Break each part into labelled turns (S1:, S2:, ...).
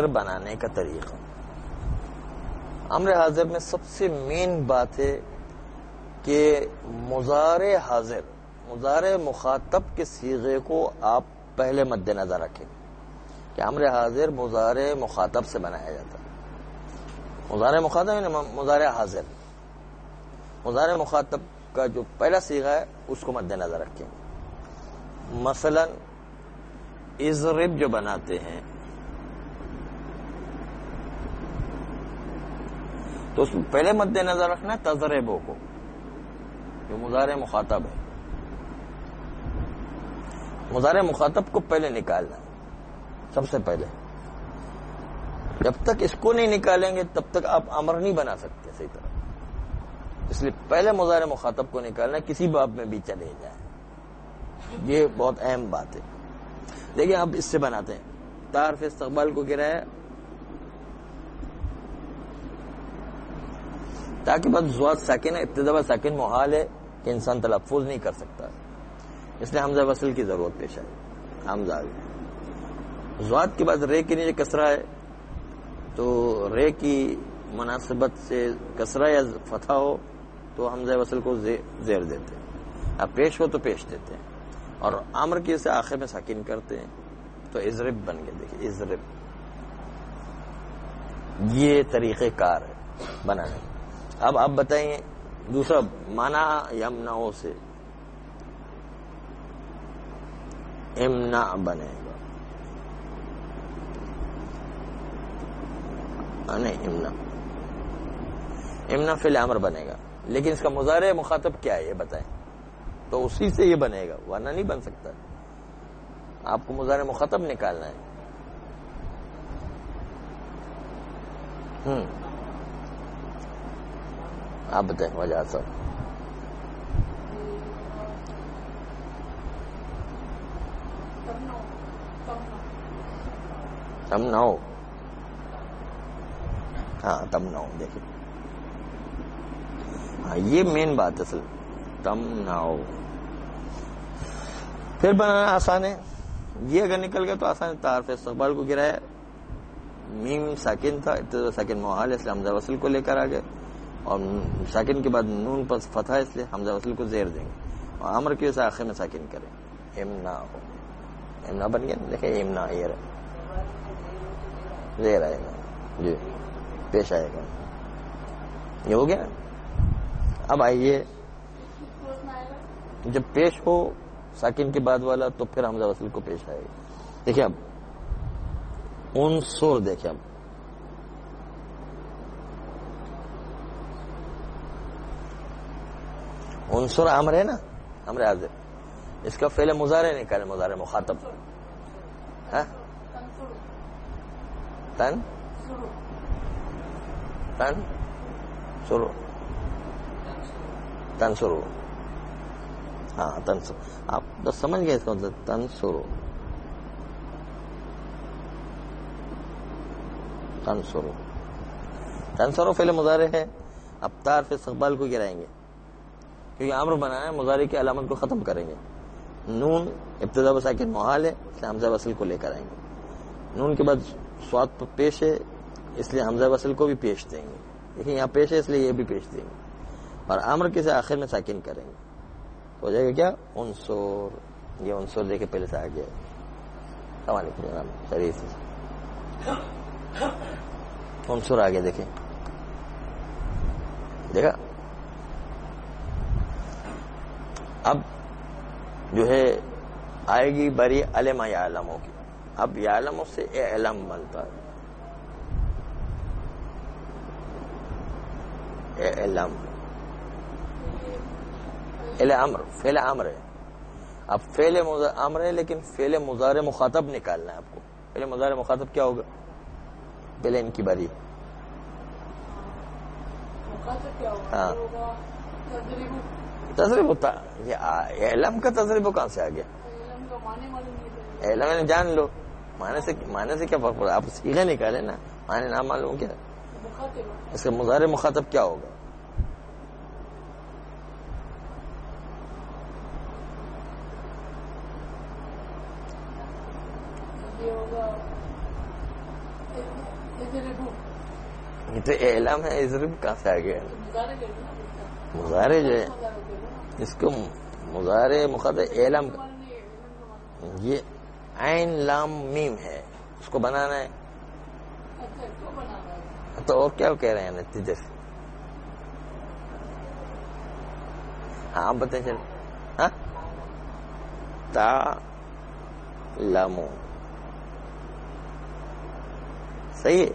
S1: بنانے کا طریقہ. امر حاضر میں سب سے مین بات ہے کہ مضارع حاضر، مضارع مخاطب کے صیغے کو آپ پہلے مد نظر رکھیں کہ امر حاضر مضارع مخاطب سے بنایا جاتا ہے. مضارع مخاطب ہے نا، مضارع حاضر، مضارع مخاطب کا جو پہلا صیغہ ہے اس کو مد نظر رکھیں. مثلا اضرب جو بناتے ہیں تو اس میں پہلے مد نظر رکھنا ہے تضربو کو، جو مضارع مخاطب ہے. مضارع مخاطب کو پہلے نکالنا ہے سب سے پہلے. جب تک اس کو نہیں نکالیں گے تب تک آپ امر نہیں بنا سکتے صحیح طرح. اس لیے پہلے مضارع مخاطب کو نکالنا ہے، کسی باب میں بھی چلے جائیں. یہ بہت اہم بات ہے. دیکھیں اب اس سے بناتے ہیں. تعارف استقبال کو گرا ہے تاکہ بعد زوات ساکن ہے، ابتدا ساکن محال ہے کہ انسان تلفظ نہیں کر سکتا، اس لیے حمزہ وصل کی ضرورت پیش آئی. حمزہ زوات کے بعد رے کے نیچے کسرہ ہے تو رے کی مناسبت سے کسرہ یا فتحہ ہو تو حمزہ وصل کو زیر دیتے ہیں، اب پیش ہو تو پیش دیتے ہیں، اور امر کی سے آخر میں ساکن کرتے ہیں تو اضرب بن گئے. دیکھیں اضرب، یہ طریقہ کار ہے بنانے. اب آپ بتائیں دوسرا مانا یمنعو سے امنع بنے گا، نہیں امنع، امنع فعل امر بنے گا، لیکن اس کا مضارع مخاطب کیا ہے یہ بتائیں تو اسی سے یہ بنے گا، ورنہ نہیں بن سکتا. آپ کو مضارع مخاطب نکالنا ہے. آپ بتائیں وجہ صاحب. تمنعو، ہاں تمنعو. دیکھیں ہاں یہ مین بات اصل تمنعو. پھر بنانا آسان ہے، یہ اگر نکل گیا تو آسان ہے. تعارف استقبال کو گرایا، میم ساکن تھا، ابتدا ساکن محال ہے اس لیے حمزہ وصل کو لے کر آ گئے، اور ساکن کے بعد نون پر فتح ہے اس لیے حمزہ وصل کو زیر دیں گے، اور امر کی وجہ سے آخر میں ساکن کریں. امنا ہو، امنا بن گیا. دیکھیں امنا یہ زیر آئے گا، جی پیش آئے گا. یہ ہو گیا. اب آئیے جب پیش ہو ساکن کے بعد والا تو پھر حمزہ وصل کو پیش آئے گا. دیکھیں اب عنصر، دیکھیں اب عنصر امر ہے نا، امر حاضر، اس کا فعل مضارع نکالے، مضارع مخاطب. تن تن سرو، تنسرو، ہاں تنسرو. آپ بس سمجھ گئے اس کا مطلب تنسرو، تنسرو. تنسرو فعل مضارع ہے. اب تعارف استقبال کو گرائیں گے کیونکہ امر بنانا ہے، مضارع کی علامت کو ختم کریں گے. نون ابتدا و ساکن محال ہے اس لیے حمزہ وصل کو لے کر آئیں گے. نون کے بعد صاد پر پیش ہے اس لیے حمزہ وصل کو بھی پیش دیں گے. دیکھیں یہاں پیش ہے اس لیے یہ بھی پیش دیں گے، اور امر کے سے آخر میں ساکن کریں گے. ہو جائے گا کیا عنصر. یہ عنصر دیکھے پہلے سے آ گیا. السلام علیکم جناب، شریف عنصر آگے دیکھیں. دیکھا اب جو ہے آئے گی بری علم یعلمو کی. اب یعلمو سے اعلم بنتا ہے. اعلم فعل امر، فعل امر ہے. اب فعل امر ہے لیکن فعل مضارع مخاطب نکالنا ہے آپ کو. فعل مضارع مخاطب کیا ہوگا؟ پہلے ان کی باری. ہاں تضریب ہوتا. یہ علم کا تضریب کہاں سے آ گیا؟ علم جان لو، معنی سے کیا فرق پڑا؟ آپ صیغہ نکالے نا، معنی نہ معلوم کیا. اس کا مضارع مخاطب کیا ہوگا؟ یہ تو اعلام ہے، اضرب کہاں سے آ گیا؟ مظاہرے جو ہے اس کو مظاہرے مخاطب اعلام، یہ عین لام میم ہے، اس کو بنانا ہے. تو اور کیا کہہ رہے ہیں نتیجے سے؟ ہاں آپ بتائیں چلیں. ہاں تعلمو صحیح ہے،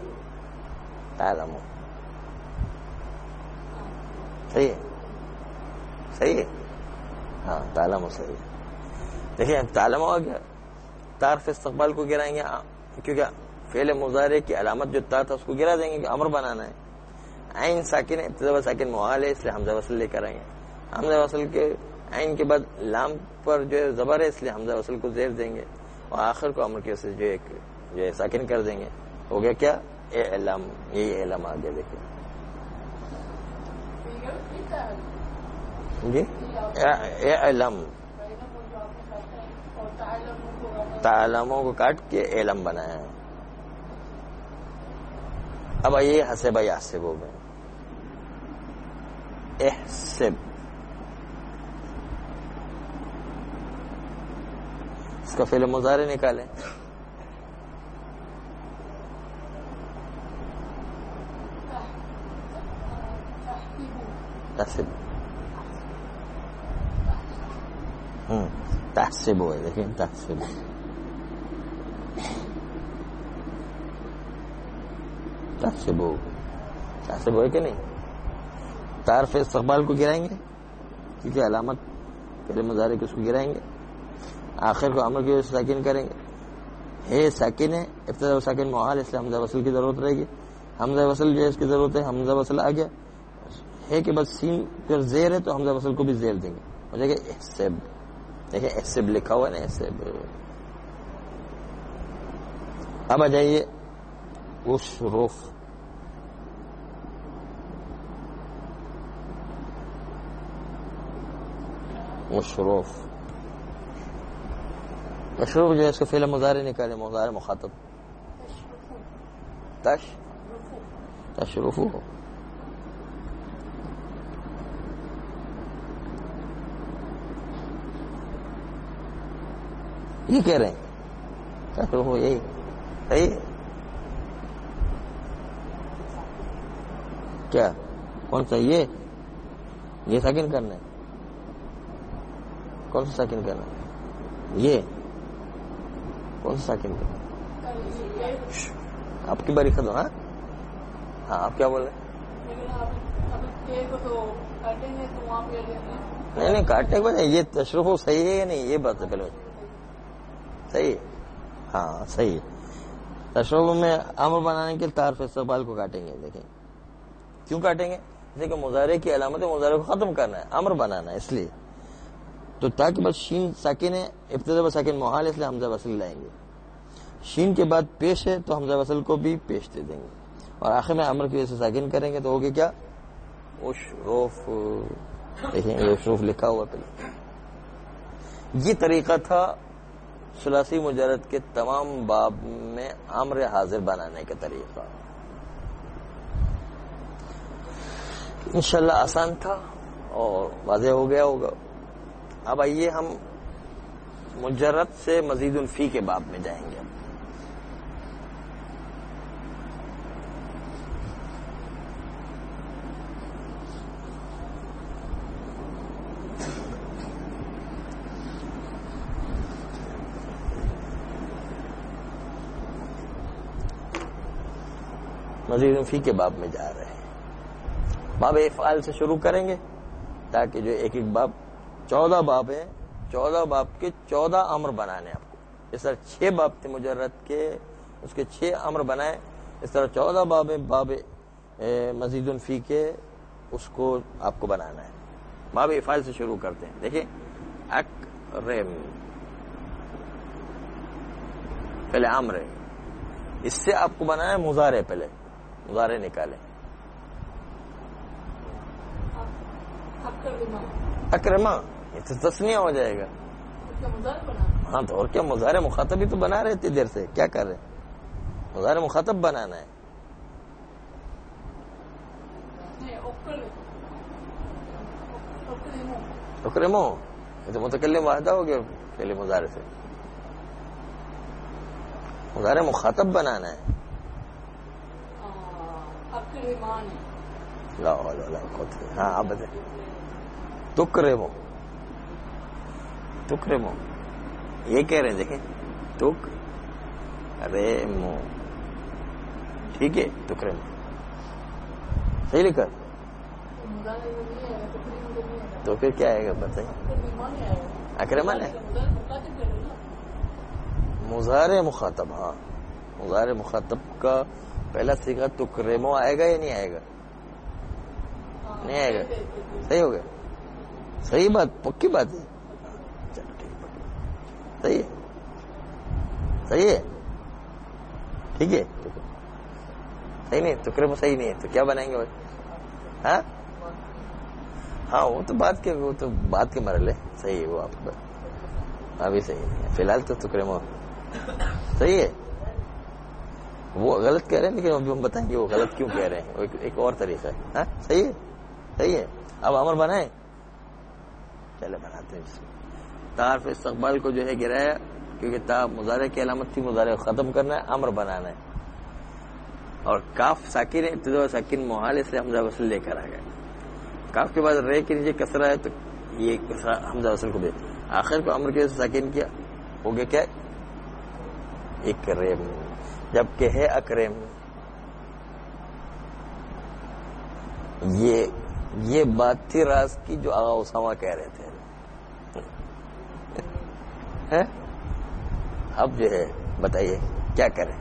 S1: تعلمو صحیح ہے، صحیح ہے. ہاں تعلمو صحیح ہے. دیکھیں تعلمو آ گیا، تعرف استقبال کو گرائیں گے کیونکہ فعل مضارع کی علامت جو تا تھا اس کو گرا دیں گے کہ امر بنانا ہے. عین ساکن ابتدا ساکن موال ہے، اس لیے حمزہ وصل لے کر آئیں گے. حمزہ وصل کے عین کے بعد لام پر جو ہے زبر ہے، اس لیے حمزہ وصل کو زیر دیں گے اور آخر کو امر کی وجہ سے جو ہے ساکن کر دیں گے. ہو گیا کیا؟ اعلام. یہی اعلام آ گیا. دیکھیں جی اعلام، تعلموں کو کاٹ کے اعلام بنایا ہے. اب آئیے حسب یحسب میں احسب، اس کا فعل مضارع نکالیں. تحسب تحسب ہے، دیکھیں تحسب تحسب تحسب ہے کہ نہیں. تعرف استقبال کو گرائیں گے کیونکہ علامت پہلے مضارع کو اس کو گرائیں گے، آخر کو امر کی وجہ سے ساکن کریں گے. ہے ساکن ہے، ابتدا ساکن محال، اس لیے حمزہ وصل کی ضرورت رہے گی. حمزہ وصل جو ہے اس کی ضرورت ہے، حمزہ وصل آ گیا ہے کہ بس سین پر زیر ہے تو حمزہ وصل کو بھی زیر دیں گے. ہو جائے گا احسب. دیکھیں احسب لکھا ہوا ہے نا، احسب. اب آ جائیے اشرف. اشرف اشرف جو ہے اس کو فعل مضارع نکالے، مضارع مخاطب تشرف. یہ کہہ رہے ہیں تشرف یہی صحیح ہے. کیا کون سا؟ یہ ساکن کرنا ہے. کون سا ساکن کرنا ہے؟ یہ کون سا ساکن کرنا ہے؟ آپ کی باری خود. ہاں ہاں آپ کیا بول رہے ہیں؟ نہیں کاٹنے کے بعد یہ تشرف صحیح ہے یا نہیں، یہ بات ہے پہلے. صحیح، ہاں صحیح. تشرف میں امر بنانے کے تعرف استقبال کو کاٹیں گے. دیکھیں کیوں کاٹیں گے؟ جیسے کہ مضارع کی علامت ہے، مضارع کو ختم کرنا ہے، امر بنانا ہے، اس لیے تو تاکہ بس شین ساکن ہے، ابتدا بس ساکن محال، اس لیے حمزہ وصل لائیں گے. شین کے بعد پیش ہے تو حمزہ وصل کو بھی پیش دے دیں گے اور آخر میں امر کی وجہ سے ساکن کریں گے. تو ہوگا کیا؟ اشروف. دیکھیں یہ اشروف لکھا ہوا پہلے. یہ طریقہ تھا ثلاثی مجرد کے تمام باب میں امر حاضر بنانے کا طریقہ. انشاءاللہ آسان تھا اور واضح ہو گیا ہوگا. اب آئیے ہم مجرد سے مزید فی کے باب میں جائیں گے. مزید فی کے باب میں جا رہے ہیں. باب افعال سے شروع کریں گے تاکہ جو ایک ایک باب 14 باب ہے، 14 باب کے 14 امر بنانے آپ کو. اس طرح 6 باب تھے مجرد کے، اس کے 6 امر بنائے. اس طرح 14 باب ہے باب مزید فی کے، اس کو آپ کو بنانا ہے. باب افعال سے شروع کرتے ہیں. دیکھیں اکرم پہلے امر ہے، اس سے آپ کو بنانا ہے مضارع. پہلے مضارع نکالیں. اکرما یہ تو تسنیہ ہو جائے گا. ہاں تو اور کیا، مضارع مخاطب ہی تو بنا رہے تھے دیر سے. کیا کر رہے ہیں؟ مضارع مخاطب بنانا ہے. اکرمو یہ تو متکلم واحدہ ہو گیا فعل مضارع سے. مضارع مخاطب بنانا ہے. لا لا لا ہاں آپ بتائیں. تکرمو تکرمو یہ کہہ رہے ہیں دیکھیں تکرمو ٹھیک ہے. تکرمو صحیح لکھا تو پھر کیا آئے گا بتائیں. اکرمان ہے مضارع مخاطب. ہاں مضارع مخاطب کا پہلا صیغہ تکرمو آئے گا یا نہیں آئے گا؟ نہیں آئے گا. صحیح ہو گیا. صحیح بات پکی بات ہے. چلو ٹھیک صحیح ہے صحیح ہے ٹھیک ہے. صحیح نہیں تکرمو صحیح نہیں ہے تو کیا بنائیں گے بھائی؟ ہاں ہاں وہ تو بات کے مرحلے صحیح ہے. وہ آپ ابھی صحیح نہیں ہے فی الحال تو تکرمو صحیح ہے. وہ غلط کہہ رہے ہیں لیکن ابھی ہم بتائیں گے وہ غلط کیوں کہہ رہے ہیں. ایک اور طریقہ ہے. ہاں صحیح ہے صحیح ہے. اب امر بنائیں. چلے بناتے ہیں. تعارف استقبال کو جو ہے گرایا کیونکہ تا مضارع کی علامت تھی. مضارع ختم کرنا ہے امر بنانا ہے. اور کاف ساکن ابتدا ساکن محال اس لیے حمزہ وصل لے کر آ گئے. کاف کے بعد رے کے نیچے کسرہ ہے تو یہ حمزہ وصل کو دے. آخر کو امر کے ساکن کیا ہو گیا کیا اکرم جبکہ ہے اکرم. یہ بات تھی راز کی جو آغا اسامہ کہہ رہے تھے. اب جو ہے بتائیے کیا کریں.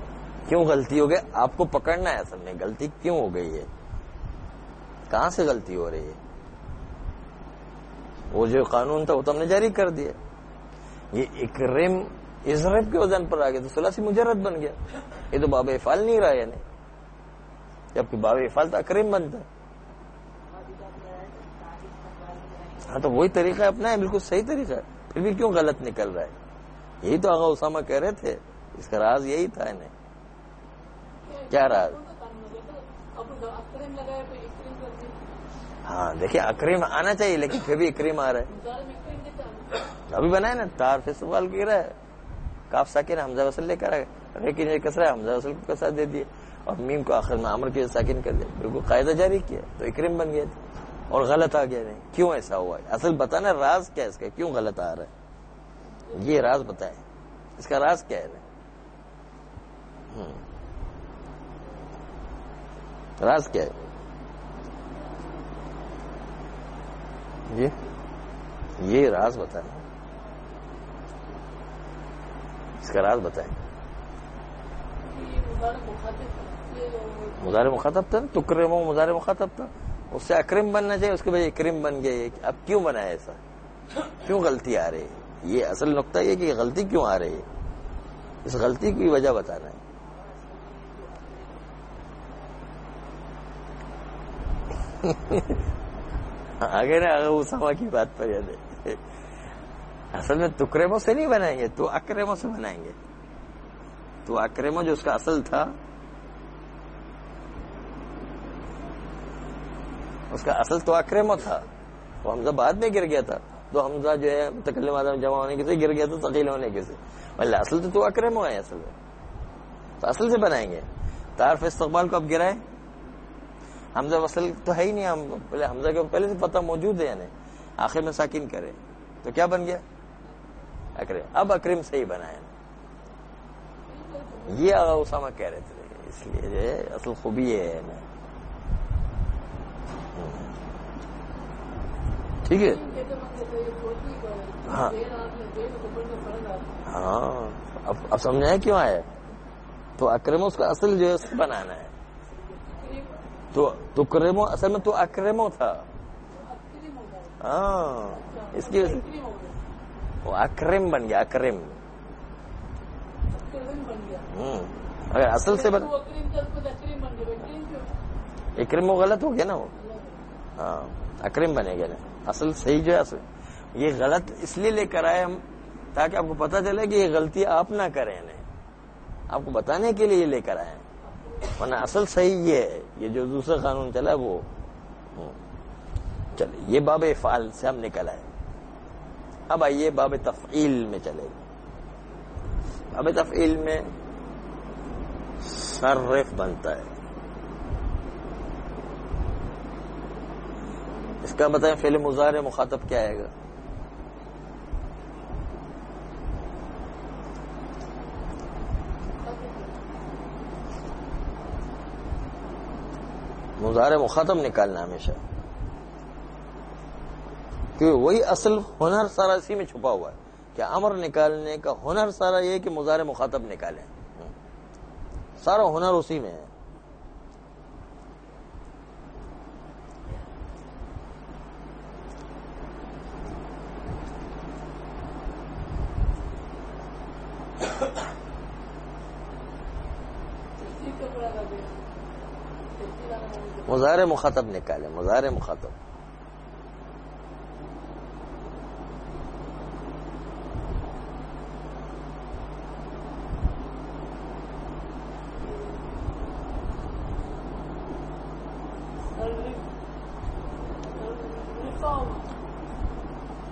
S1: کیوں غلطی ہو گئی آپ کو پکڑنا ہے. اصل میں غلطی کیوں ہو گئی ہے کہاں سے غلطی ہو رہی ہے. وہ جو قانون تھا وہ تو ہم نے جاری کر دیا. یہ اکرم اضرب کے وزن پر آ گیا تو ثلاثی مجرد بن گیا. یہ تو باب افعال نہیں رہا یعنی جبکہ باب افعال تو اکرم بنتا ہے. ہاں تو وہی طریقہ اپنا ہے بالکل صحیح طریقہ ہے. پھر بھی کیوں غلط نکل رہا ہے. یہی تو آغا اسامہ کہہ رہے تھے. اس کا راز یہی تھا انہیں. کیا راز؟ ہاں دیکھیں اکریم آنا چاہیے لیکن پھر بھی اکریم آ رہا ہے. ابھی بنایا نا تعارف استقبال کی رہا ہے. کاف ساکن حمزہ وصل لے کر آ گئے. لیکن یہ کسرہ حمزہ وصل کو کسرہ دے دیے اور میم کو آخر میں امر کے ساکن کر دیا. بالکل قاعدہ جاری کیا تو اکریم بن گیا اور غلط آ گیا. نہیں کیوں ایسا ہوا ہے اصل بتانا راز کیا اس کا کیوں غلط آ رہا ہے. یہ راز بتائیں اس کا راز کیا ہے. راز کیا ہے جی یہ راز بتائیں. اس کا راز بتائیں. مضارع مخاطب تھا تکرمو مضارع مخاطب تھا. اس سے اکرم بننا چاہیے. اس کے بعد اکرم بن گیا. اب کیوں بنا ہے ایسا کیوں غلطی آ رہی ہے. یہ اصل نقطہ یہ کہ یہ غلطی کیوں آ رہی ہے. اس غلطی کی وجہ بتانا ہے. آگے نا اسامہ کی بات پر یاد ہے. اصل میں تکرمو سے نہیں بنائیں گے تو اکرمو سے بنائیں گے. تو اکرمو جو اس کا اصل تھا اس کا اصل تو اکرمو تھا. وہ حمزہ بعد میں گر گیا تھا. تو حمزہ جو ہے متکلم آدم جمع ہونے کے سے گر گیا تھا ثقیل ہونے کے سے. ولی اصل تو اکرمو ہے. اصل میں تو اصل سے بنائیں گے. تعارف استقبال کو اب گرائیں. حمزہ وصل تو ہے ہی نہیں. ہم پہلے حمزہ کے پہلے سے پتہ موجود ہے یعنی آخر میں ساکن کرے تو کیا بن گیا اکرم. اب اکرم صحیح بنایا. یہ آغا اسامہ کہہ رہے تھے. اس لیے جو ہے اصل خوبی ہے نا. ٹھیک ہے. ہاں ہاں اب سمجھائیں کیوں آیا. تو اکرمو اس کا اصل جو ہے اس کو بنانا ہے. تو تکرمو اصل میں تو اکرمو تھا. ہاں اس کی وجہ سے وہ اکرم بن گیا. اکرم اگر اصل سے بنا اکرم وہ غلط ہو گیا نا. وہ ہاں اکرم بنے گا نا. اصل صحیح جو ہے اصل یہ غلط اس لیے لے کر آئے ہم تاکہ آپ کو پتہ چلے کہ یہ غلطی آپ نہ کریں. آپ کو بتانے کے لیے یہ لے کر آئے ورنہ اصل صحیح یہ ہے. یہ جو دوسرا قانون چلا وہ چلے یہ باب افعال سے ہم نکل آئے. اب آئیے باب تفعیل میں چلے. باب تفعیل میں صرف بنتا ہے. اس کا بتائیں فعل مضارع مخاطب کیا آئے گا؟ مضارع مخاطب نکالنا ہمیشہ، کیونکہ وہی اصل ہنر سارا اسی میں چھپا ہوا ہے کہ امر نکالنے کا ہنر سارا یہ کہ مضارع مخاطب نکالیں. سارا ہنر اسی میں ہے. مضارع مخاطب نکالیں. مضارع مخاطب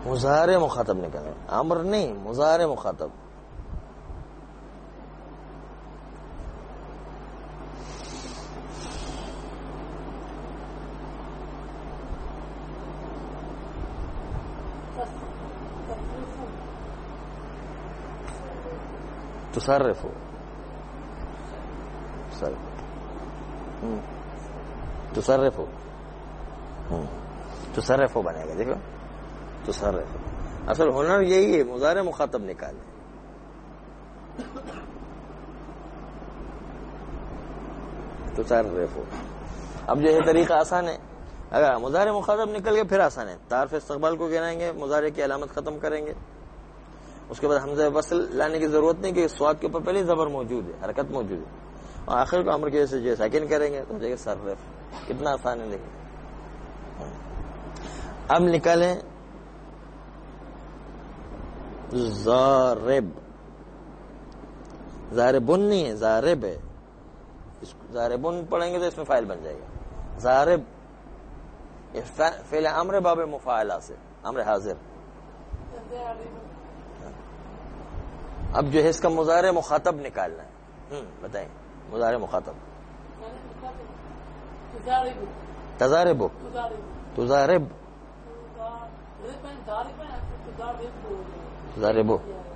S1: مضارع مخاطب نکالیں. امر نہیں، مضارع مخاطب. تصرف تصرف بنے گا. دیکھو تصرف اصل ہنر یہی ہے، مضارع مخاطب نکالے. تصرف اب جو ہے طریقہ آسان ہے. اگر مضارع مخاطب نکل گئے پھر آسان ہے. تعارف استقبال کو گرائیں گے، مضارع کی علامت ختم کریں گے. اس کے بعد حمزہ وصل لانے کی ضرورت نہیں کہ سواد کے اوپر پہلے زبر موجود ہے، حرکت موجود ہے، اور آخر کو امر کی وجہ سے جو ساکن کریں گے تو دیکھیں صرف. کتنا آسان ہے. دیکھیں اب نکالیں ضارب. ضاربن نہیں ہے، ضارب ہے. ضاربن پڑھیں گے تو اس میں فاعل بن جائے گا. ضارب یہ فعل امر باب مفاعلہ سے، امر حاضر. اب جو ہے اس کا مضارع مخاطب نکالنا ہے. بتائیں مضارع مخاطب. تضارب. تضارب تضارب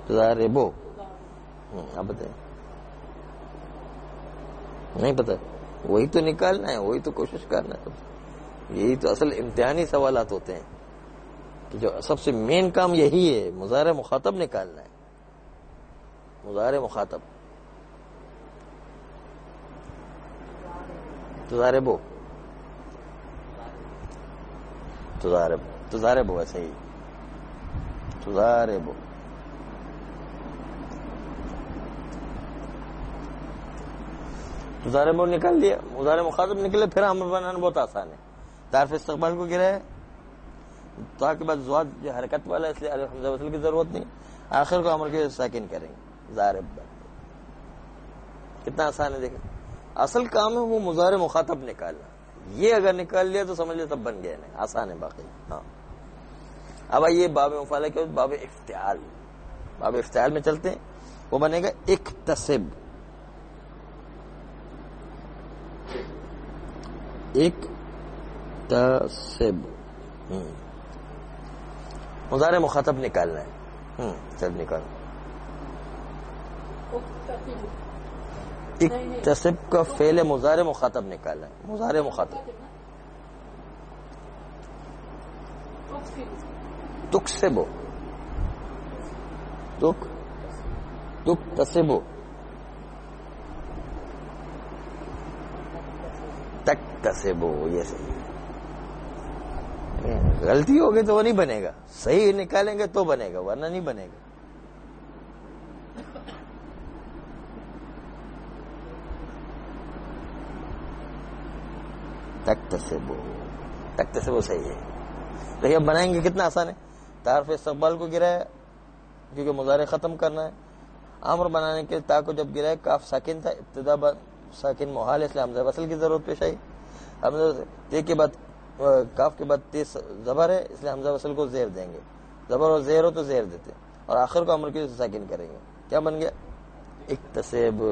S1: تضارب. اب بتائیں. نہیں پتہ، وہی تو نکالنا ہے، وہی تو کوشش کرنا ہے. یہی تو اصل امتحانی سوالات ہوتے ہیں کہ جو سب سے مین کام یہی ہے، مضارع مخاطب نکالنا ہے. مضارع مخاطب. تضارب تضارب تضارب ایسے ہی. تضارب تضارب نکال دیا. مضارع مخاطب نکلے پھر امر بنانا بہت آسان ہے. تعارف استقبال کو گرائے تاکہ بعد زواد جو حرکت والا، اس لیے حمزہ وصل کی ضرورت نہیں. آخر کو امر کے ساکن کریں گے. ضارب بن. کتنا آسان ہے. دیکھیں اصل کام ہے وہ مضارع مخاطب نکالنا. یہ اگر نکال لیا تو سمجھ لیا تب بن گیا. نہیں آسان ہے باقی. ہاں اب آئیے باب مفعلہ کے باب افتعال. باب افتعال میں چلتے ہیں. وہ بنے گا اکتسب. اکتسب مضارع مخاطب نکالنا ہے. چل نکال. اکتسب کا فعل مضارع مخاطب نکالنا ہے. مضارع مخاطب. تکسب تکتسب تکتسب. یہ صحیح. غلطی ہوگی تو وہ نہیں بنے گا. صحیح نکالیں گے تو بنے گا، ورنہ نہیں بنے گا. تکتسب تکتسب صحیح ہے. دیکھیے اب بنائیں گے کتنا آسان ہے. تعارف استقبال کو گرایا کیونکہ مضارع ختم کرنا ہے. امر بنانے کے تا کو جب گرایا کاف ساکن تھا، ابتدا ساکن محال، اس لیے حمزہ وصل کی ضرورت پیش آئی. حمزہ کے بعد کاف کے بعد تیز زبر ہے، اس لیے حمزہ وصل کو زیر دیں گے. زبر اور زیر ہو تو زیر دیتے ہیں، اور آخر کو امر کی ساکن کریں گے. کیا بن گیا؟ اکتسب.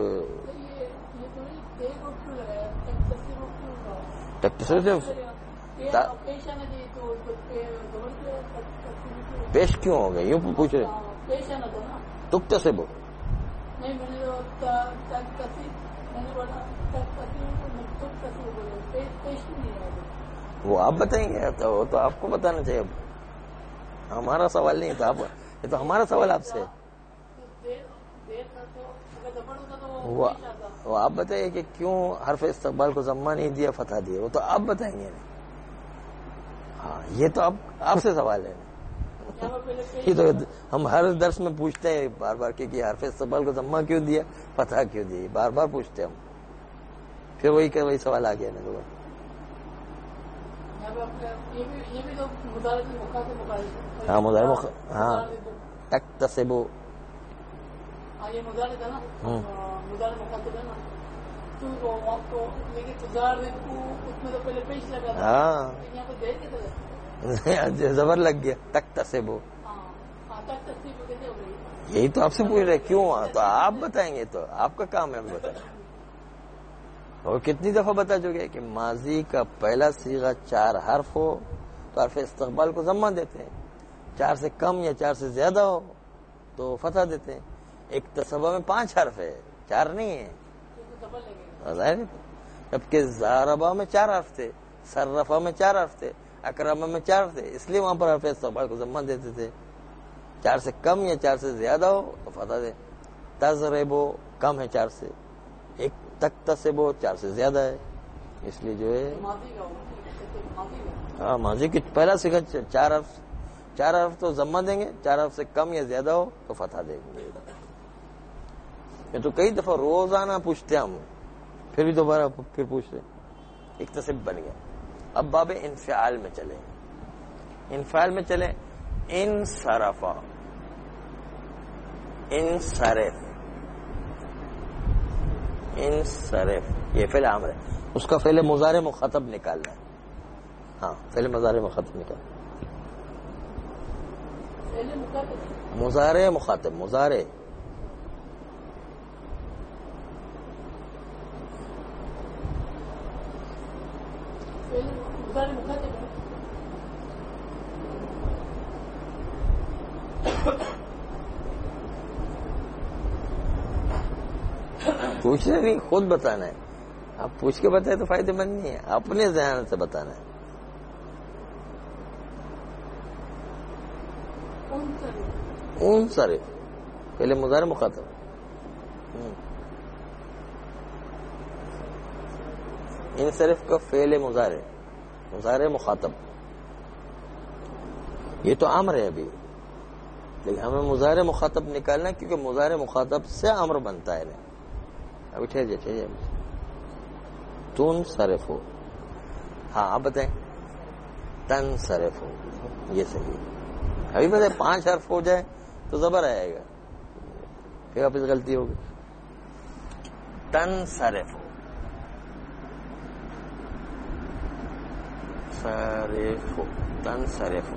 S1: پیش کیوں ہو گئے؟ یوں پوچھ رہے تکتسب. وہ آپ بتائیں گے، تو آپ کو بتانا چاہیے. اب ہمارا سوال نہیں تھا، یہ تو ہمارا سوال آپ سے. وہ آپ بتائیے کہ کیوں حرف استقبال کو ضمہ نہیں دیا، فتح دیا، وہ تو آپ بتائیں گے. ہاں یہ تو آپ سے سوال ہے. یہ تو ہم ہر درس میں پوچھتے ہیں بار بار کہ حرف استقبال کو ضمہ کیوں دیا، فتح کیوں دی، بار بار پوچھتے ہیں ہم. پھر وہی سوال آ گیا نا. ہاں مضارع ہاں تکتسب.
S2: یہ مضارع تھا نا، مضارع مخاطب ہے نا، تو اس میں تو پہلے پیش لگا تھا.
S1: ہاں
S2: یہاں پہ دیر کتنے
S1: زبر لگ گیا. تکتسب.
S2: تکتسب کیسے ہو گئی؟
S1: یہی تو آپ سے پوچھ رہے کیوں. تو آپ بتائیں گے، تو آپ کا کام ہے بتائیں. اور کتنی دفعہ بتا چکے کہ ماضی کا پہلا صیغہ 4 حرف ہو تو حرف استقبال کو ضمہ دیتے ہیں، 4 سے کم یا 4 سے زیادہ ہو تو فتح دیتے ہیں. اکتسبہ میں 5 حرف ہے، 4 نہیں ہے. جبکہ ضاربہ میں 4 حرف تھے، صرفہ میں 4 حرف تھے، اکرمہ میں 4 تھے، اس لیے وہاں پر حرف استقبال کو ضمہ دیتے تھے. 4 سے کم یا 4 سے زیادہ ہو تو فتح دے. تضربو کم ہے 4 سے، ایک تکتسب 4 سے زیادہ ہے، اس لیے جو ہے ہاں ماضی کی پہلا صیغہ 4 حرف تو ضمہ دیں گے، 4 حرف سے کم یا زیادہ ہو تو فتح دیں گے. یہ تو کئی دفعہ روزانہ پوچھتے ہم، پھر بھی دوبارہ پھر پوچھ رہے. اکتسب بن گیا. اب باب انفعال میں چلیں. انفعال میں چلیں. انصرفا، انصرف، انصرف یہ فعل امر ہے، اس کا فعل مضارع مخاطب نکالنا ہے. ہاں فعل مضارع مخاطب نکال. مضارع مخاطب، مضارع پوچھنا نہیں، خود بتانا ہے. آپ پوچھ کے بتائے تو فائدہ مند نہیں ہے، اپنے ذہن سے بتانا ہے. انصرف پہلے مضارع مخاطب. انصرف کا فعل مضارع، مضارع مخاطب. یہ تو امر ہے ابھی، لیکن ہمیں مضارع مخاطب نکالنا ہے کیونکہ مضارع مخاطب سے امر بنتا ہے. ابھی ٹھہر جائے. تنصرف ہو. ہاں آپ بتائیں. تنصرف ہو، یہ صحیح. ابھی بتائیں 5 حرف ہو جائے تو زبر آئے گا، پھر واپس غلطی ہوگی. تنصرف ہو، صرف ہو، تنصرف ہو.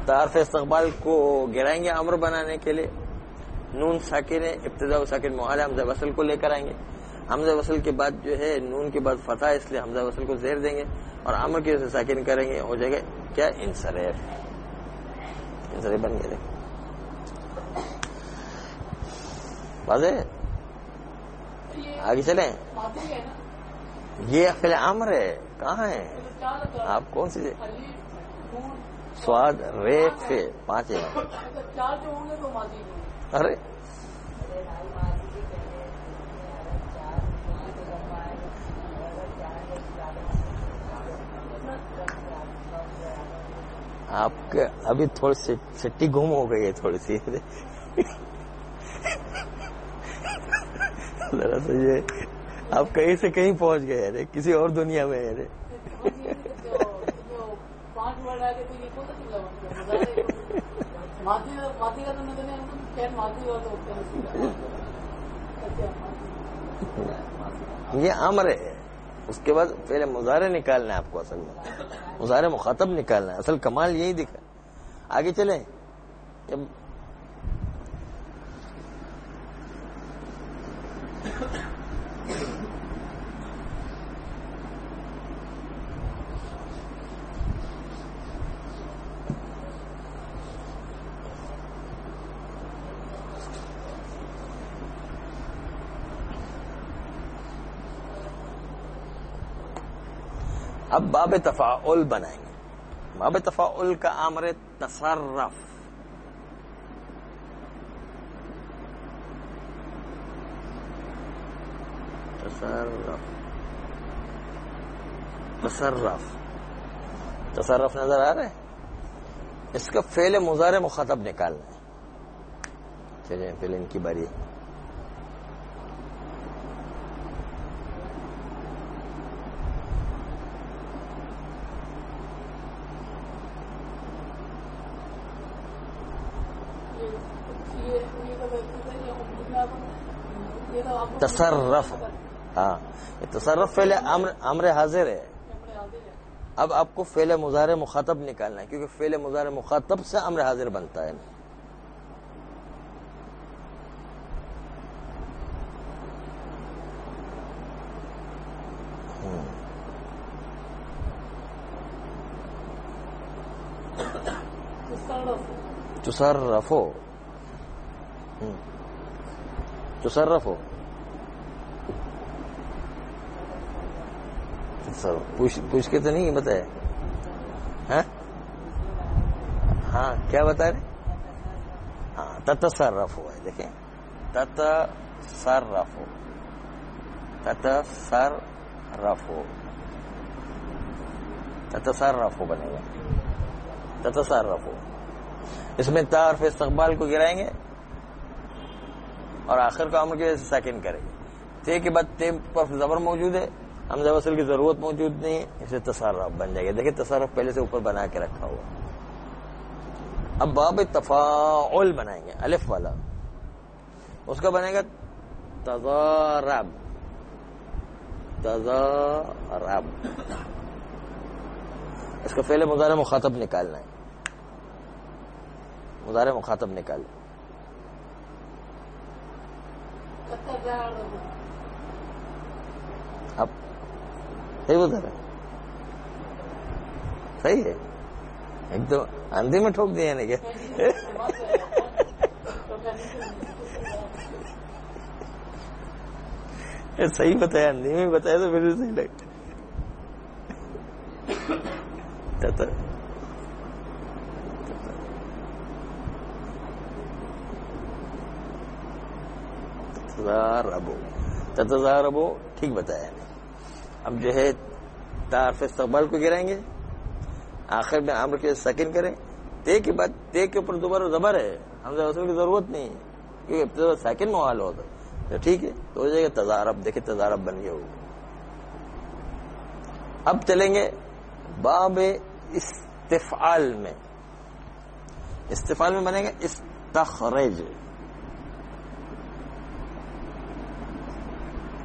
S1: حرف استقبال کو گرائیں گے امر بنانے کے لیے. نون ساکن ہے، ابتدا و ساکن معالی حمزہ وصل کو لے کر آئیں گے. حمزہ وصل کے بعد جو ہے نون کے بعد فتح، اس لیے حمزہ وصل کو زیر دیں گے اور امر کی وجہ سے ساکن کریں گے. ہو جائے گا کیا؟ انصرف. انصرف بن گئے. واضح ہے؟ آگے چلیں. یہ فعل امر ہے. کہاں ہے آپ؟ کون سی؟ سواد ریف 5 ہے. ارے آپ کے ابھی تھوڑی سی سٹی گم ہو گئی ہے تھوڑی سی. ذرا سا یہ آپ کہیں سے کہیں پہنچ گئے رے، کسی اور دنیا میں ہے رے. یہ امر ہے. اس کے بعد فعل مضارع نکالنا ہے آپ کو، اصل میں مضارع مخاطب نکالنا ہے، اصل کمال یہی دکھا. آگے چلیں. اب باب تفاعل بنائیں گے. باب تفاعل کا امر تصرف. تصرف نظر آ رہا ہے؟ اس کا فعل مضارع مخاطب نکالنا ہے. چلیے پہلے ان کی باری ہے. تصرف. ہاں تصرف فعل امر حاضر ہے. اب آپ کو فعل مضارع مخاطب نکالنا ہے کیونکہ فعل مضارع مخاطب سے امر حاضر بنتا ہے. تصرفو تصرفو پوچھ کے تو نہیں بتایا. ہاں کیا بتا رہے؟ ہاں تتصرفو ہے. دیکھیں تتصرفو تتصرفو تتصرفو بنے گا. تتصرفو اس میں تا حرف استقبال کو گرائیں گے اور آخر کو امر کی وجہ سے ساکن کریں گے. تے کے بعد تے پر زبر موجود ہے، حمزہ وصل کی ضرورت موجود نہیں ہے، اسے تصرف بن جائے گا. دیکھیں تصرف پہلے سے اوپر بنا کے رکھا ہوا. اب باب تفاعل بنائیں گے الف والا. اس کا بنے گا تضارب. تضارب اس کا فعل مضارع مخاطب نکالنا ہے. مضارع مخاطب نکال. اب صحیح بتا رہے؟ صحیح ہے. ایک تو اندھی میں ٹھوک دیا نہیں کیا؟ صحیح بتایا، اندھی میں بتایا تو پھر صحیح لگتا. تتضاربو ٹھیک بتایا. اب جو ہے تعارف استقبال کو گرائیں گے، آخر میں امر کے ساکن کریں. تے کے بعد تے کے اوپر دوبارہ زبر ہے، حمزہ وصل کی ضرورت نہیں ہے کیونکہ ابتدا ساکن محال ہوتا تو ٹھیک ہے، تو ہو جائے گا تضارب. دیکھیں تضارب بن گیا ہوگا. اب چلیں گے باب استفعال میں. استفعال میں بنے گا استخرج.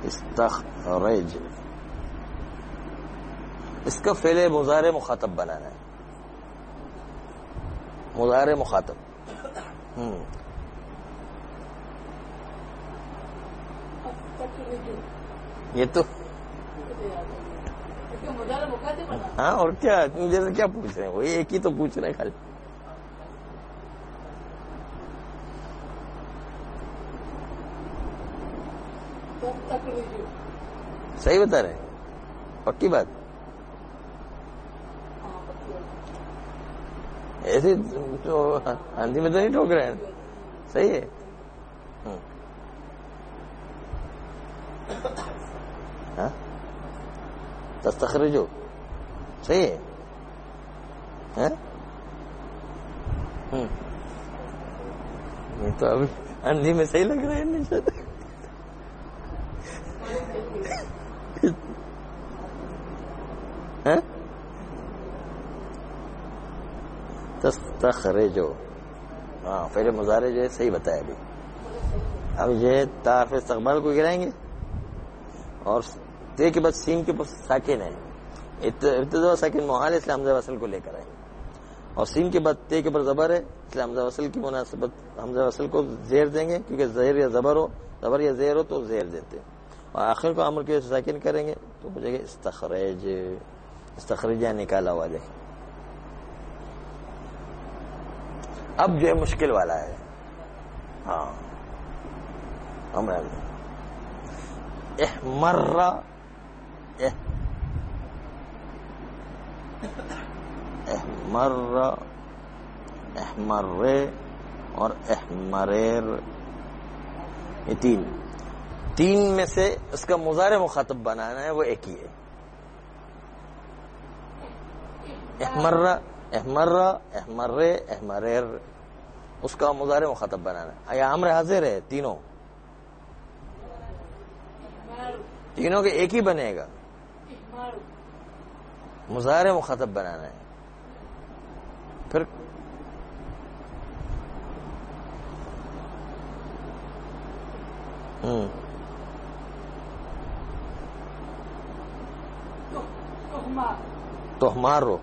S1: استخرج اس کا فعل مضارع مخاطب بنانا ہے. مضارع مخاطب. یہ تو ہاں اور کیا مجھے سے کیا پوچھ رہے ہیں؟ وہی ایک ہی تو پوچھ رہے ہیں خالی. صحیح بتا رہے ہیں؟ پکی بات. ایسے تو آندھی میں تو نہیں ٹھوک رہے ہیں. صحیح ہے. ہاں تستخرجو صحیح ہے. یہ تو ابھی اندھی میں صحیح لگ رہا ہے. نہیں تستخرجو. ہاں فعل مضارع جو ہے صحیح بتایا ابھی. اب یہ تعارف استقبال کو گرائیں گے اور تے کے بعد سین کے اوپر ساکن ہے، ابتدا ساکن محال ہے، اس لیے حمزہ وصل کو لے کر آئیں گے، اور سین کے بعد تے کے اوپر زبر ہے، اس لیے حمزہ وصل کی مناسبت حمزہ وصل کو زیر دیں گے، کیونکہ زیر یا زبر ہو، زبر یا زیر ہو تو زیر دیتے ہیں، اور آخر کو عمر کے ساکن کریں گے تو ہو جائے گا استخرج، استخرجہ نکالا والے۔ اب جو ہے مشکل والا ہے، ہاں احمر، احمر، احمر اور احمریر، یہ تین میں سے اس کا مضارع مخاطب بنانا ہے، وہ ایک ہی ہے، احمر، احمر، احمر، احمریر، اس کا مضارع مخاطب بنانا ہے، یا امر حاضر ہے، تینوں کے ایک ہی بنے گا، مضارع مخاطب بنانا ہے، پھر تہمارو،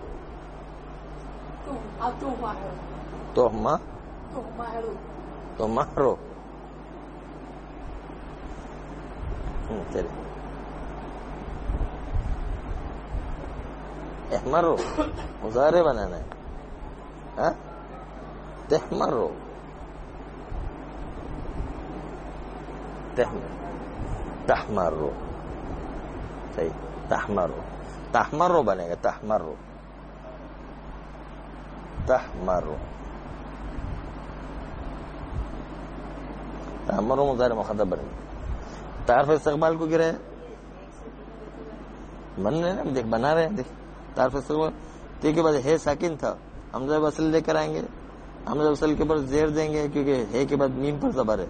S1: تہمارو، چلے احمرو مضارع بنانا ہے، تحمرو، تحمرو، صحیح، تحمرو، تحمرو بنے گا، تحمرو، تحمرو، تحمرو مضارع مخاطب بنے گا۔ تعارف استقبال کو گرے بن رہے نا، دیکھ بنا رہے ہیں، دیکھ تعارف استقبال تے کے بعد ہے ساکن تھا، حمزہ وصل لے کر آئیں گے، حمزہ وصل کے بعد زیر دیں گے کیونکہ ہے کے بعد میم پر زبر ہے،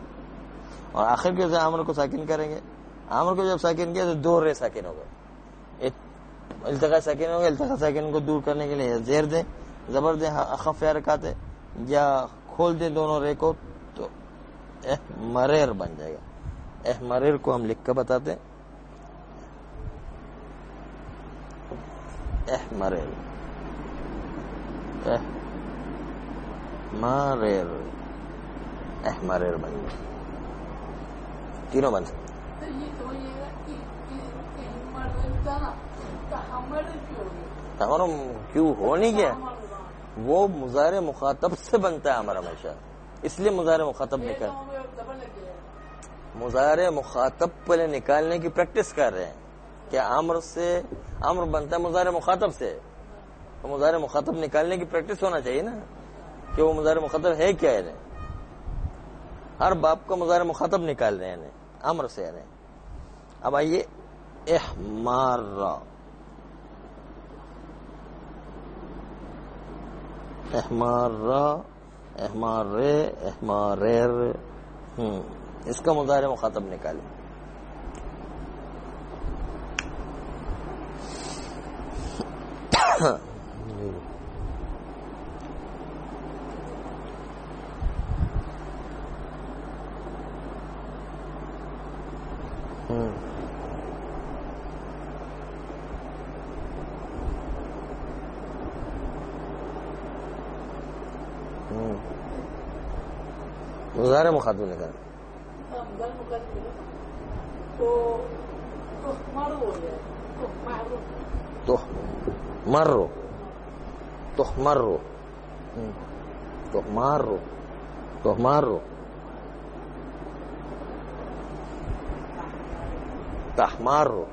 S1: اور آخر کے عامر کو ساکن کریں گے، عامر کو جب ساکن کیا تو دو رے ساکن ہو گئے، التقاء ساکن ہو گئے، التقاء ساکن کو دور کرنے کے لیے زیر دیں، زبر دیں، اخف حرکات ہے، یا کھول دیں دونوں رے کو تو احمریر بن جائے گا۔ احمریر کو ہم لکھ کر بتاتے ہیں، احمریر، احمریر، احمریر بن گیا، تینوں بن سکتے۔ ہمارا کیوں ہو نہیں گیا، وہ مضارع مخاطب سے بنتا ہے ہمارا ہمیشہ، اس لیے مضارع مخاطب نکال، مضارع مخاطب پہلے نکالنے کی پریکٹس کر رہے ہیں کہ عامر سے عامر بنتا ہے مضارع مخاطب سے، تو مضارع مخاطب نکالنے کی پریکٹس ہونا چاہیے نا کہ وہ مضارع مخاطب ہے کیا ہے، ہر باپ کا مضارع مخاطب نکال رہے ہیں عامر سے ہے۔ اب آئیے احمار، احمار، احمار، احماریر، اس کا مضارع مخاطب نکالیں۔ مضارع مخاطب نکالیں، تحمرو، تحمرو، تحمرو، تحمرو، تحمرو،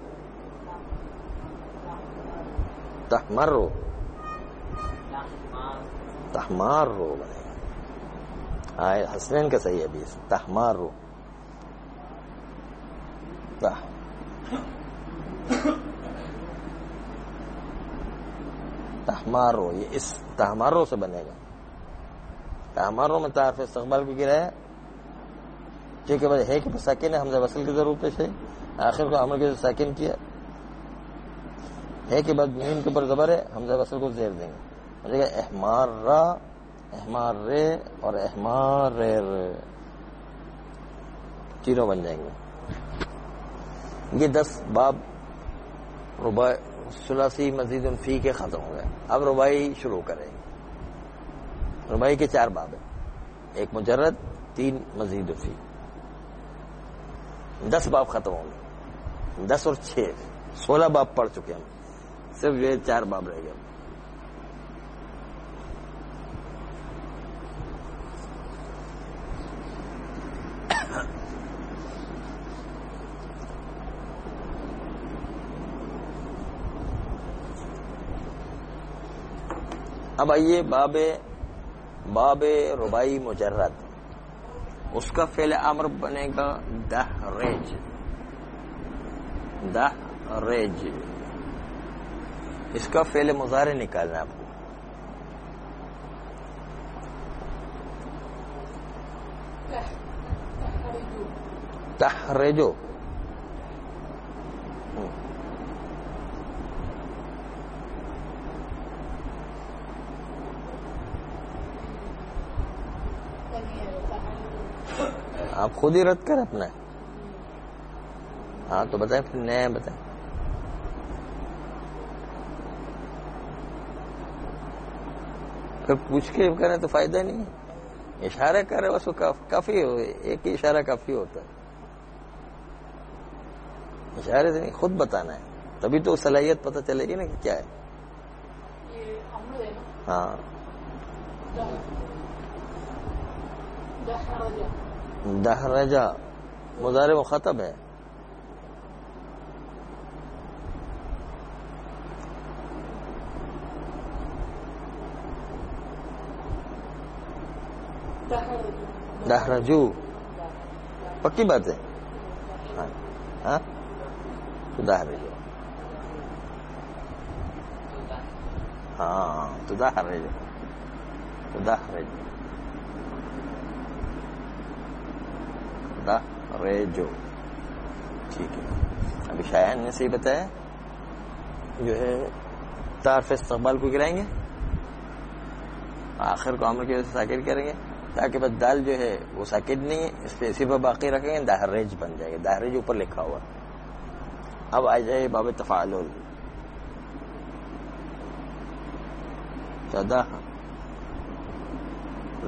S1: تحمرو، تحمرو بنے حسنین کا صحیح ہے بھی، تحمرو، تحمارو، یہ اس تحمارو سے بنے گا، تحمارو میں تعارف استقبال کو گرا ہے، ٹھیک ہے، ہے کہ ساکن ہے، حمزہ وصل کی ضرورت ہے، آخر کو عمر کے ساکن کیا، ہے کے بعد میم کے اوپر زبر ہے، حمزہ وصل کو زیر دیں گے، ہو جائے گا احمارا، احمارے اور احماریر، تینوں بن جائیں گے۔ یہ 10 باب ثلاثی مزید فی کے ختم ہو گئے. اب رباعی شروع کریں. رباعی کے 4 باب ہیں، 1 مجرد، 3 مزید فی. 10 باب ختم ہوں گے. 10 اور 6 16 باب پڑھ چکے ہم، صرف یہ 4 باب رہ گئے. اب آئیے باب رباعی مجرد. اس کا فعل امر بنے گا دحرج. دحرج اس کا فعل مضارع نکالنا ہے آپ کو. تحرجو آپ خود ہی رد کر اپنا. ہاں تو بتائیں، پھر نیا بتائیں. پھر پوچھ کے کریں تو فائدہ نہیں ہے. اشارہ کرے بس وہ کافی ہو، ایک ہی اشارہ کافی ہوتا ہے. اشارے سے نہیں، خود بتانا ہے، تبھی تو صلاحیت پتہ چلے گی نا کہ کیا ہے. ہاں دحرجہ مضارع مخاطب ہے. دحرجو پکی بات ہے. ہاں تو دحرجو، ہاں تو دحرجو، تو دحرجو ریجو. ٹھیک ہے. ابھی شایان نے صحیح بتایا، جو ہے تعارف استقبال کو گرائیں گے، آخر کو عمر کی وجہ سے ساکن کریں گے، تاکہ بس دال جو ہے وہ ساکن نہیں ہے، اس پہ اسی پر باقی رکھیں گے، دحرج بن جائے گا. دحرج اوپر لکھا ہوا. اب آ جائے باب تفاعل.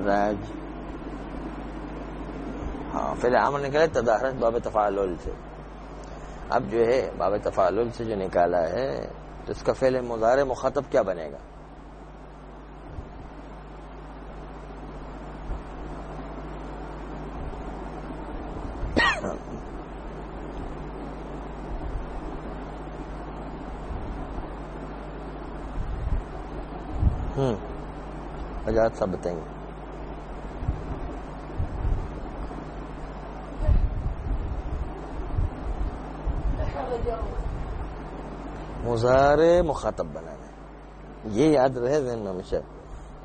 S1: راج، ہاں فعل امر نکلا تدحرج باب تفاعل سے. اب جو ہے باب تفاعل سے جو نکالا ہے تو اس کا فعل مضارع مخاطب کیا بنے گا؟ حجات صاحب بتائیں گے. مضارع مخاطب بنانا ہے، یہ یاد رہے ذہن میں ہمیشہ،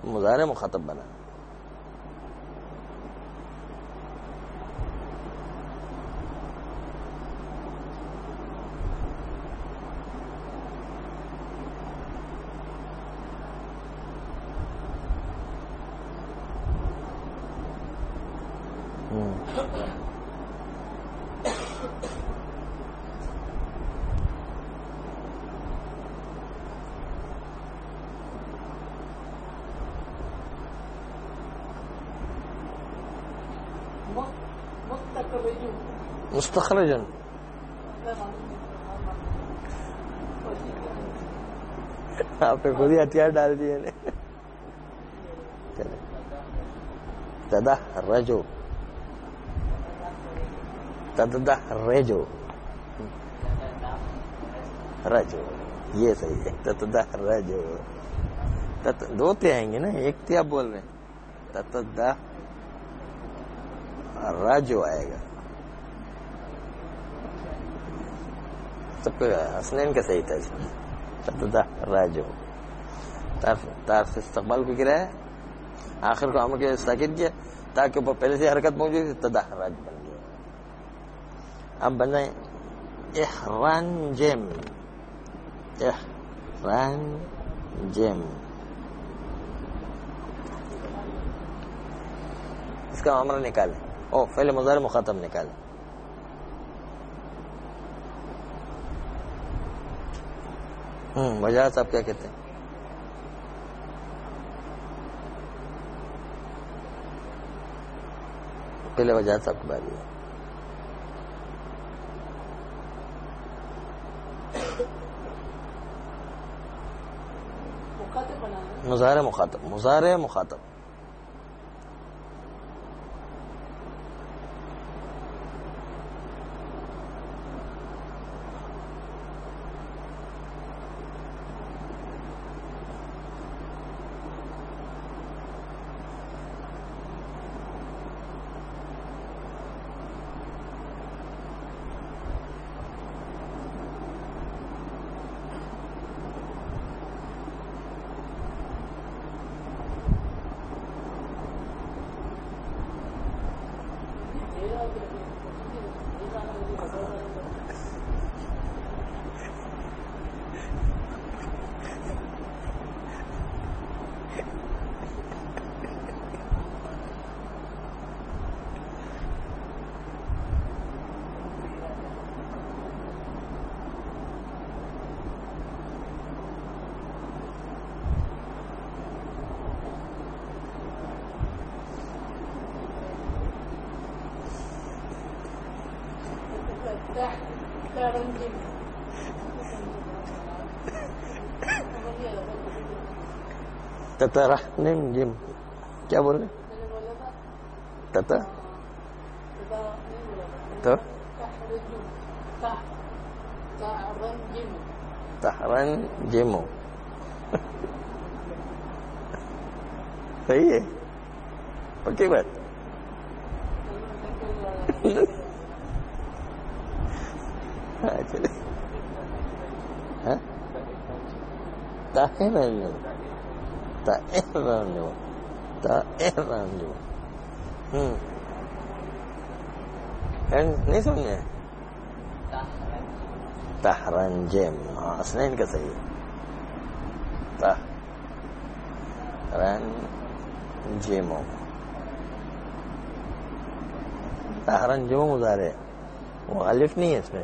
S1: مضارع مخاطب بنانا. مستخرجن آپ نے خود ہی ہتھیار ڈال دیے. تدحرجو، تدحرجو، رجو، یہ صحیح ہے. تدحرجو، دو تے آئیں گے نا، ایک تے آپ بول رہے ہیں. تدحرجو آئے گا. سب کو حسنین کا صحیح تھا. تدحرجو تعارف سے استقبال کو گرا ہے، آخر کو عمر کے ساکن کیا تاکہ اوپر پہلے سے حرکت موجود تھی، تدحرج بن گیا. اب بنائیں احرنجم. احرنجم اس کا عمر نکالیں. او فعل مضارع مخاطب نکالیں. وجہ صاحب کیا کہتے ہیں؟ پہلے وجہ صاحب کی باری ہے.
S2: مخاطب بنانا.
S1: مظاہر مخاطب. مظاہر مخاطب تترحم جم. کیا بول رہے؟ تتا تحرن جمو. صحیح ہے، پکی بات. نہیں سمجھے؟ تحرنجم. اسنین کا صحیح ہے. تحرنجمو. تحرنجمو مضارع، وہ الف نہیں ہے اس میں،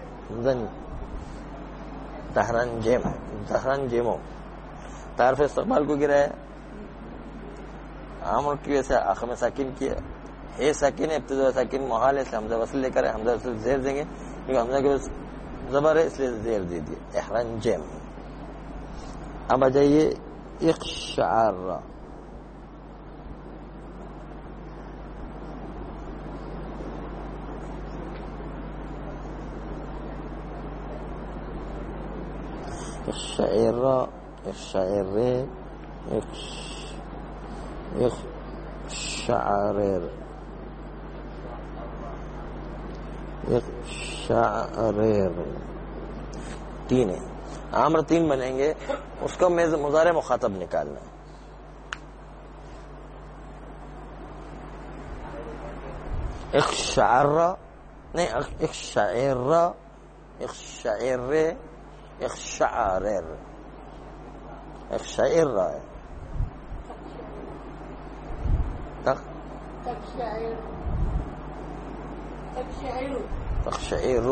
S1: تحرنجم. تحرنجمو تعرف استقبال کو گرا ہے، عامر کی وجہ سے آخر میں ساکن کیا ہے. ساکن ہے، ابتدا ساکن محال ہے، اس لیے حمزہ وصل لے کر حمزہ وصل زیر دیں گے کیونکہ حمزہ کے زبر ہے، اس لیے زیر دے دیے. احرنجم. اب آ جائیے اقشعر. اقشعر اقشعر اقشعر اقشعر. تین ہے، عامر تین بنیں گے. اس کا مضارع مخاطب نکالنا ہے. اقشعر نہیں، اقشعر اقشعر اقشعر اقشعر ہے. تقشعر.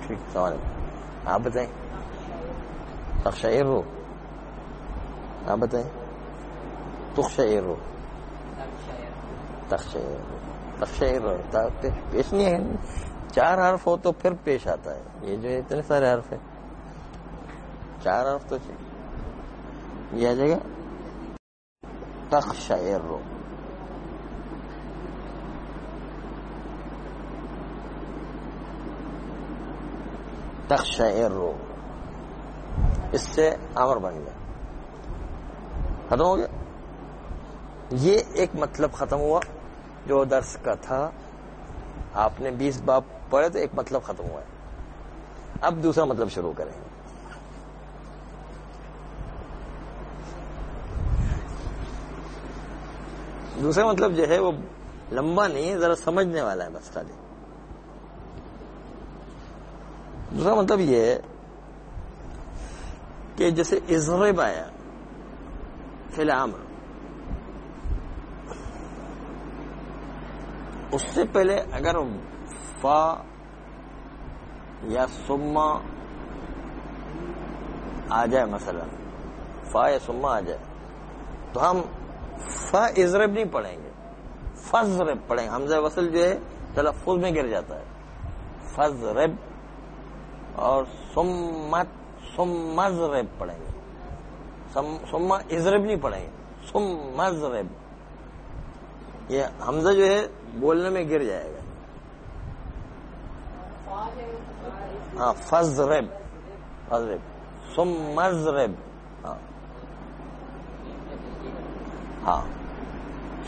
S1: ٹھیک، سوال آپ بتائیں. تقشعر، آپ بتائیں. تقشعر. تقشعر. تقشعر پیش نہیں ہے. چار حرف ہو تو پھر پیش آتا ہے. یہ جو اتنے سارے حرف ہیں، چار حرف تو یہ آ جائے گا. تقشعر. تقشعر، اس سے امر بن گیا، ختم ہو گیا. یہ ایک مطلب ختم ہوا جو درس کا تھا. آپ نے 20 باب پڑھے تو ایک مطلب ختم ہوا ہے. اب دوسرا مطلب شروع کریں گے. دوسرا مطلب جو ہے وہ لمبا نہیں ہے، ذرا سمجھنے والا ہے بس خالی. دوسرا مطلب یہ ہے کہ جیسے اضرب آیا فعل امر، اس سے پہلے اگر فا یا ثم آ جائے مثلا فا یا سما آ جائے تو ہم فا اضرب نہیں پڑھیں گے، فضرب پڑھیں گے. حمزہ وصل جو ہے تلفظ میں گر جاتا ہے. فضرب اور سمزرب پڑھیں گے. سما اضرب نہیں پڑھیں گے، سمزرب. یہ حمزہ جو ہے بولنے میں گر جائے گا. ہاں فضرب، فضرب سمزرب. ہاں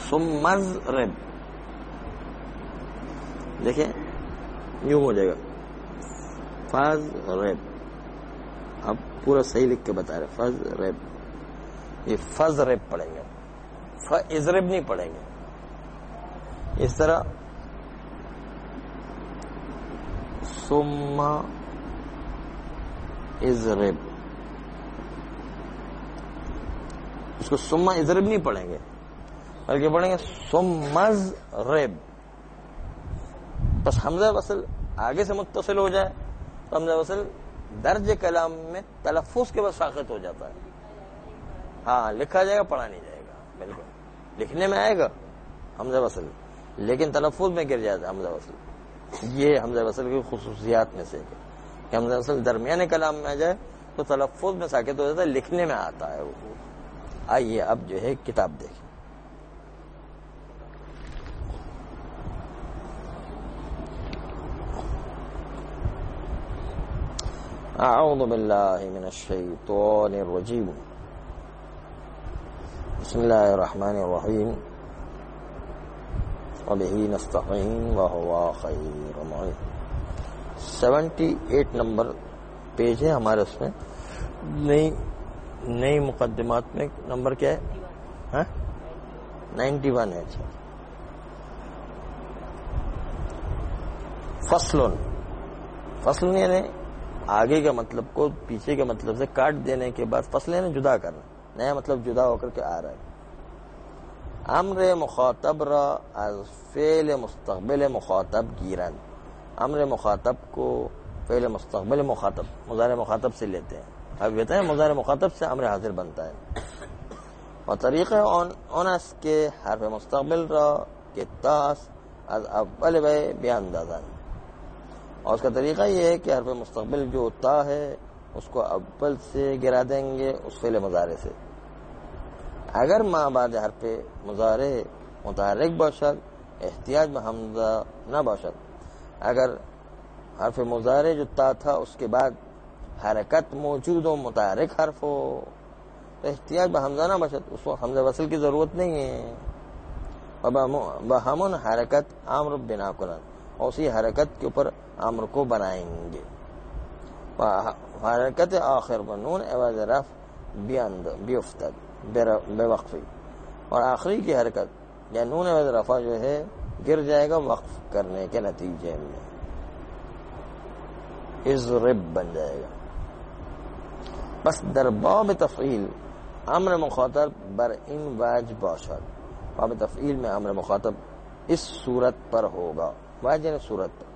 S1: سمزرب. دیکھیں یوں ہو جائے گا فضرب. اب پورا صحیح لکھ کے بتا رہے فضرب. یہ فضرب پڑھیں گے، فضرب نہیں پڑھیں گے. اس طرح ثم اضرب، اس کو ثم اضرب نہیں پڑھیں گے بلکہ پڑھیں گے ثمزرب. بس حمزہ وصل آگے سے متصل ہو جائے تو حمزہ وصل درج کلام میں تلفظ کے بعد ساقط ہو جاتا ہے. ہاں لکھا جائے گا، پڑھا نہیں جائے گا. بالکل لکھنے میں آئے گا حمزہ وصل لیکن تلفظ میں گر جاتا ہے حمزہ وصل. یہ حمزہ وصل کی خصوصیات میں سے کہ حمزہ وصل درمیان کلام میں آ جائے تو تلفظ میں ساکت ہو جاتا ہے، لکھنے میں آتا ہے وہ. آئیے اب جو ہے کتاب دیکھیں. اعوذ باللہ من الشیطان الرجیم. بسم اللہ الرحمن الرحیم. وبہ نستعین وہو خیر معین. 78 نمبر پیج ہے ہمارے. اس میں نئی مقدمات میں نمبر کیا ہے؟ 91 ہے. اچھا. فصل یعنی آگے کا مطلب کو پیچھے کے مطلب سے کاٹ دینے کے بعد فصل یعنی جدا کرنا، نیا مطلب جدا ہو کر کے آ رہا ہے. امر مخاطب را از فعل مستقبل مخاطب گیرن. امر مخاطب کو فعل مستقبل مخاطب مضارع مخاطب سے لیتے ہیں. اب کہتے ہیں مضارع مخاطب سے امر حاضر بنتا ہے. اور طریقہ اون اس کے حرف مستقبل را کے تاس از اول و بیاندازن. اور اس کا طریقہ یہ ہے کہ حرف مستقبل جو تا ہے اس کو اول سے گرا دیں گے اس فعل مضارع سے. اگر ما بعد حرف مضارع متحرک باشد احتیاج میں حمزہ نہ باشد. اگر حرف مضارع جو تا تھا اس کے بعد حرکت موجود ہو، متحرک حرف ہو تو احتیاج میں حمزہ نہ باشد، اس کو حمزہ وصل کی ضرورت نہیں ہے. بہمن حرکت امر بنا کنن، اور اسی حرکت کے اوپر امر کو بنائیں گے. حرکت آخر بنون عوض رفع بیفتد بے وقفی. اور آخری کی حرکت یا نون عوض رفع جو ہے گر جائے گا وقف کرنے کے نتیجے میں، اضرب بن جائے گا. بس در باب تفعیل امر مخاطب بر ان وجہ باشد. باب تفعیل میں امر مخاطب اس صورت پر ہوگا. واجہ نے صورت پر.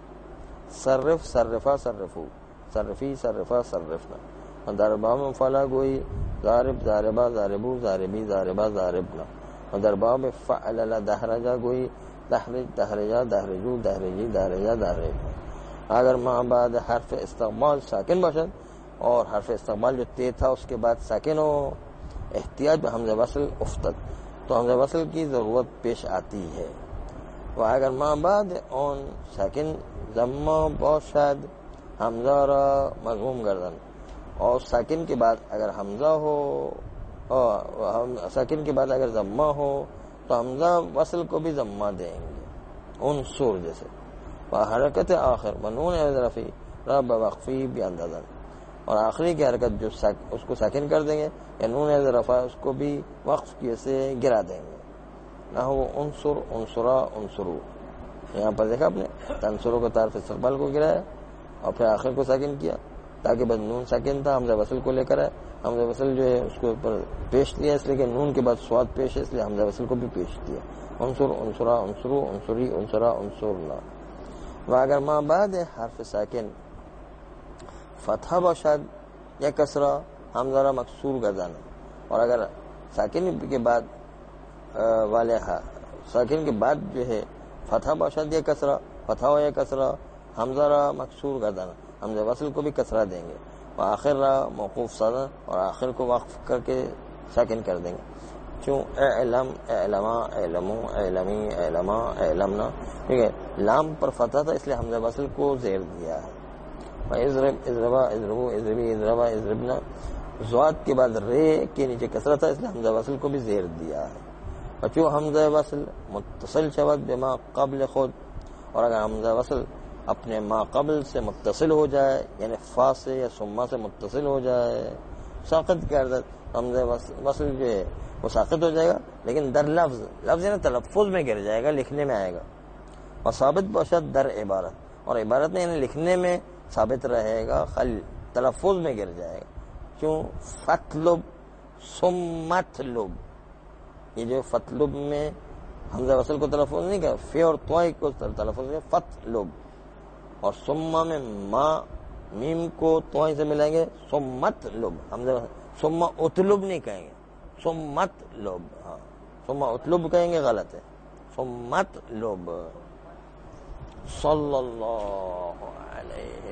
S1: صرف صرفا صرفو، صرفی صرفا صرفنا. اور در باب فلا گوئی ضارب ضاربا ضاربو ضاربی ضاربا ضاربنا. اور در باب فعلل دہرجا گوئی دہرج دہرجا دہرجو دہرجی دہرجا دہرجنا. اگر ماں بعد حرف استقبال ساکن باشد اور حرف استقبال جو تے تھا اس کے بعد ساکن ہو احتیاج میں حمزہ وصل افتد تو حمزہ وصل کی ضرورت پیش آتی ہے. و اگر ما بعد اون ساکن ضمہ باشد حمزہ را مضموم گردن. اور ساکن کے بعد اگر حمزہ ہو، ساکن کے بعد اگر ضمہ ہو تو حمزہ وصل کو بھی ضمہ دیں گے عنصر جیسے. حرکت آخر بنون رفی رب وقفی بھی اندازن. اور آخری کی حرکت جو اس کو ساکن کر دیں گے یا نون رفع اس کو بھی وقف کی سے گرا دیں گے. نہ ہو عنصر عنصرا عنصرو. یہاں پر دیکھا آپ نے تنصروں کو طرف استقبال کو گرایا اور پھر آخر کو ساکن کیا تاکہ بس نون ساکن تھا حمزہ وصل کو لے کر آئے. حمزہ وصل جو ہے اس کو اوپر پیش دیا اس لیے کہ نون کے بعد سواد پیش ہے اس لیے حمزہ وصل کو بھی پیش دیا. عنصر عنصرا عنصرو عنصری عنصرا عنصرنا. و اگر ما بعد حرف ساکن فتحہ باشد یا کسرہ حمزہ مکسور گردانا. اور اگر ساکن کے بعد والے ساکن کے بعد جو ہے فتح باشد یا کسرہ، فتح ہو یا کسرہ، حمزہ را مکسور گردانا، حمزہ وصل کو بھی کسرہ دیں گے. آخر را موقوف سادہ، اور آخر کو وقف کر کے ساکن کر دیں گے. کیوں؟ اعلم، اعلما، اعلمو، اعلمی، اعلما، اعلمنا. ٹھیک ہے، لام پر فتح تھا اس لیے حمزہ وصل کو زیر دیا ہے. اضرب، اضربا، اضربو، اضربی، اضربا، اضربنا. زواد کے بعد رے کے نیچے کسرہ تھا اس لیے حمزہ وصل کو بھی زیر دیا ہے. بچو حمزہ وصل متصل شود بما قبل خود، اور اگر حمزہ وصل اپنے ما قبل سے متصل ہو جائے، یعنی فا سے یا سما سے متصل ہو جائے، ساقط گردد، حمزہ وصل جو ہے وہ ساقط ہو جائے گا، لیکن در لفظ، لفظ یعنی تلفظ میں گر جائے گا، لکھنے میں آئے گا. اور ثابت باشد در عبارت، اور عبارت میں یعنی لکھنے میں ثابت رہے گا، خل تلفظ میں گر جائے گا. کیوں؟ فتلب، سمتلب. یہ جو فتلب میں حمزہ وصل کو تلفظ نہیں کیا، فی اور طوئی کو تلفظ ہے فتلب. اور سما میں ما میم کو طوئی سے ملائیں گے سمتلب. حمزہ سما اتلب نہیں کہیں گے، سمتلب. ہاں، سما اتلب کہیں گے، غلط ہے، سمتلب. صلی اللہ علیہ